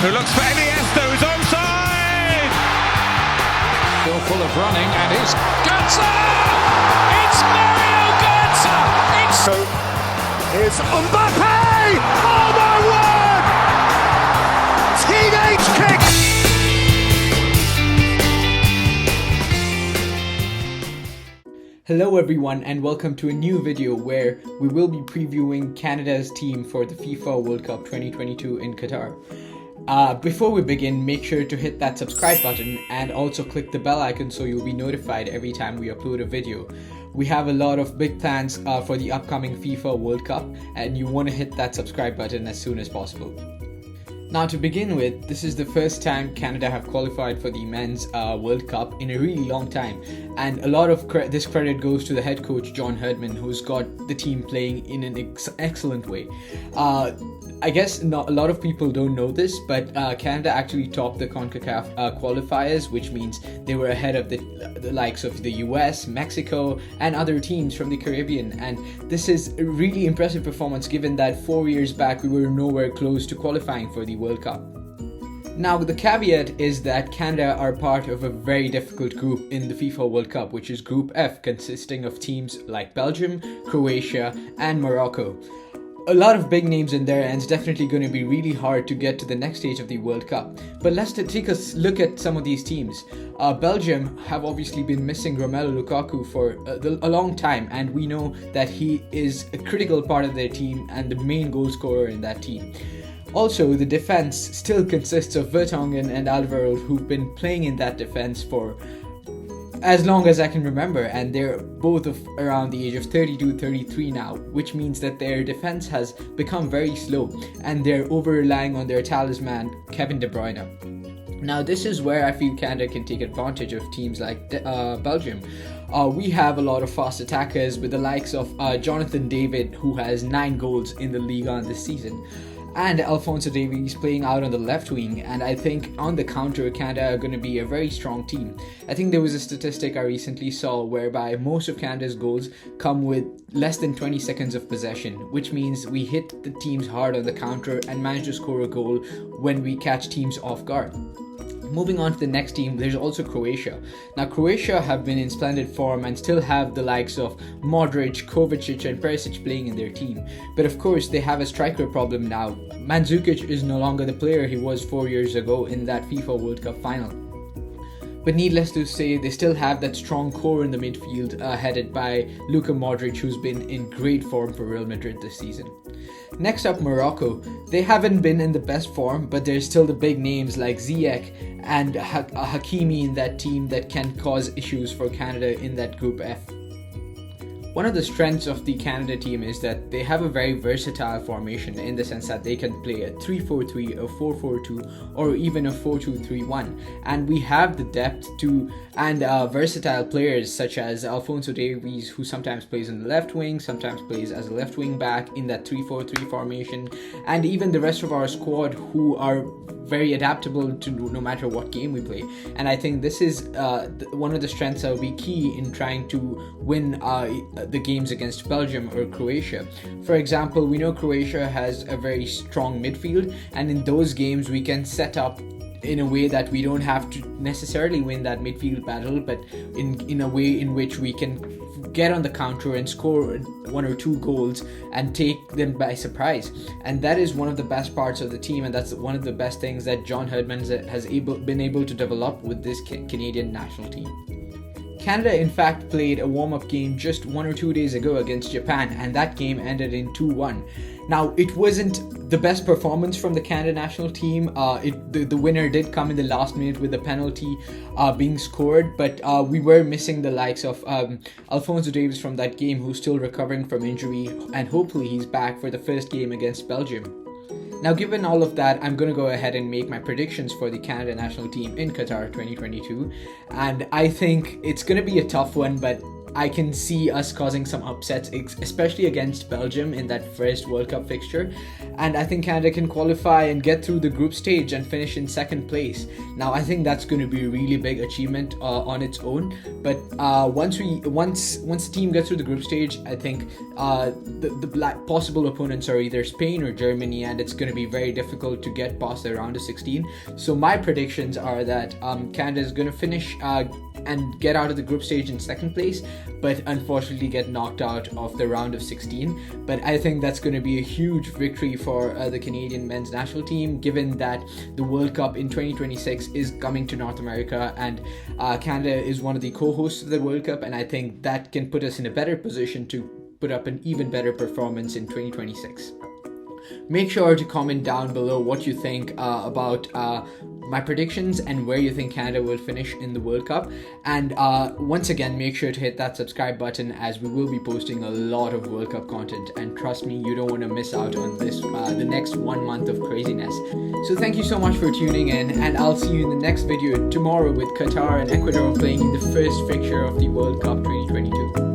who looks for Iniesta, who's onside! Still full of running, and it's Götze! It's Mario Götze! So here's Mbappe! Oh my word! Teenage kick! Hello everyone and welcome to a new video where we will be previewing Canada's team for the FIFA World Cup 2022 in Qatar. Before we begin, make sure to hit that subscribe button and also click the bell icon so you'll be notified every time we upload a video. We have a lot of big plans for the upcoming FIFA World Cup and you want to hit that subscribe button as soon as possible. Now to begin with, this is the first time Canada have qualified for the Men's World Cup in a really long time, and a lot of this credit goes to the head coach John Herdman, who's got the team playing in an excellent way. I guess not a lot of people don't know this, but Canada actually topped the CONCACAF qualifiers, which means they were ahead of the likes of the US, Mexico, and other teams from the Caribbean. And this is a really impressive performance given that 4 years back we were nowhere close to qualifying for the World Cup. Now, the caveat is that Canada are part of a very difficult group in the FIFA World Cup, which is Group F, consisting of teams like Belgium, Croatia, and Morocco. A lot of big names in there, and it's definitely going to be really hard to get to the next stage of the World Cup. But let's take a look at some of these teams. Belgium have obviously been missing Romelu Lukaku for a long time, and we know that he is a critical part of their team and the main goal scorer in that team. Also, the defense still consists of Vertonghen and Alvaro, who've been playing in that defense for as long as I can remember, and they're both of around the age of 32-33 now, which means that their defense has become very slow and they're over-relying on their talisman, Kevin De Bruyne. Now, this is where I feel Canada can take advantage of teams like Belgium. We have a lot of fast attackers with the likes of Jonathan David, who has 9 goals in the league on this season, and Alphonso Davies playing out on the left wing, and I think on the counter Canada are going to be a very strong team. I think there was a statistic I recently saw whereby most of Canada's goals come with less than 20 seconds of possession, which means we hit the teams hard on the counter and manage to score a goal when we catch teams off guard. Moving on to the next team, there's also Croatia. Now, Croatia have been in splendid form and still have the likes of Modric, Kovacic and Perisic playing in their team. But of course, they have a striker problem now. Mandzukic is no longer the player he was 4 years ago in that FIFA World Cup final. But needless to say, they still have that strong core in the midfield headed by Luka Modric, who's been in great form for Real Madrid this season. Next up, Morocco. They haven't been in the best form, but there's still the big names like Ziyech and Hakimi in that team that can cause issues for Canada in that Group F. One of the strengths of the Canada team is that they have a very versatile formation in the sense that they can play a 3-4-3, a 4-4-2 or even a 4-2-3-1, and we have the depth to and versatile players such as Alphonso Davies, who sometimes plays in the left wing, sometimes plays as a left wing back in that 3-4-3 formation, and even the rest of our squad who are very adaptable to no matter what game we play. And I think this is one of the strengths that will be key in trying to win the games against Belgium or Croatia. For example, we know Croatia has a very strong midfield, and in those games we can set up in a way that we don't have to necessarily win that midfield battle, but in a way in which we can get on the counter and score 1 or 2 goals and take them by surprise. And that is one of the best parts of the team, and that's one of the best things that John Herdman has been able to develop with this Canadian national team. Canada in fact played a warm-up game just 1 or 2 days ago against Japan, and that game ended in 2-1. Now, it wasn't the best performance from the Canada national team. The winner did come in the last minute with a penalty being scored, but we were missing the likes of Alphonso Davies from that game, who's still recovering from injury, and hopefully he's back for the first game against Belgium. Now, given all of that, I'm going to go ahead and make my predictions for the Canada national team in Qatar 2022. And I think it's going to be a tough one, but I can see us causing some upsets, especially against Belgium in that first World Cup fixture. And I think Canada can qualify and get through the group stage and finish in second place. Now, I think that's going to be a really big achievement on its own. But once the team gets through the group stage, I think the possible opponents are either Spain or Germany, and it's going to be very difficult to get past the round of 16. So my predictions are that Canada is going to finish and get out of the group stage in second place, but unfortunately get knocked out of the round of 16. But I think that's going to be a huge victory for the Canadian men's national team, given that the World Cup in 2026 is coming to North America, and Canada is one of the co-hosts of the World Cup, and I think that can put us in a better position to put up an even better performance in 2026. Make sure to comment down below what you think about my predictions and where you think Canada will finish in the World Cup. And once again, make sure to hit that subscribe button, as we will be posting a lot of World Cup content. And trust me, you don't want to miss out on this the next 1 month of craziness. So thank you so much for tuning in, and I'll see you in the next video tomorrow with Qatar and Ecuador playing in the first fixture of the World Cup 2022.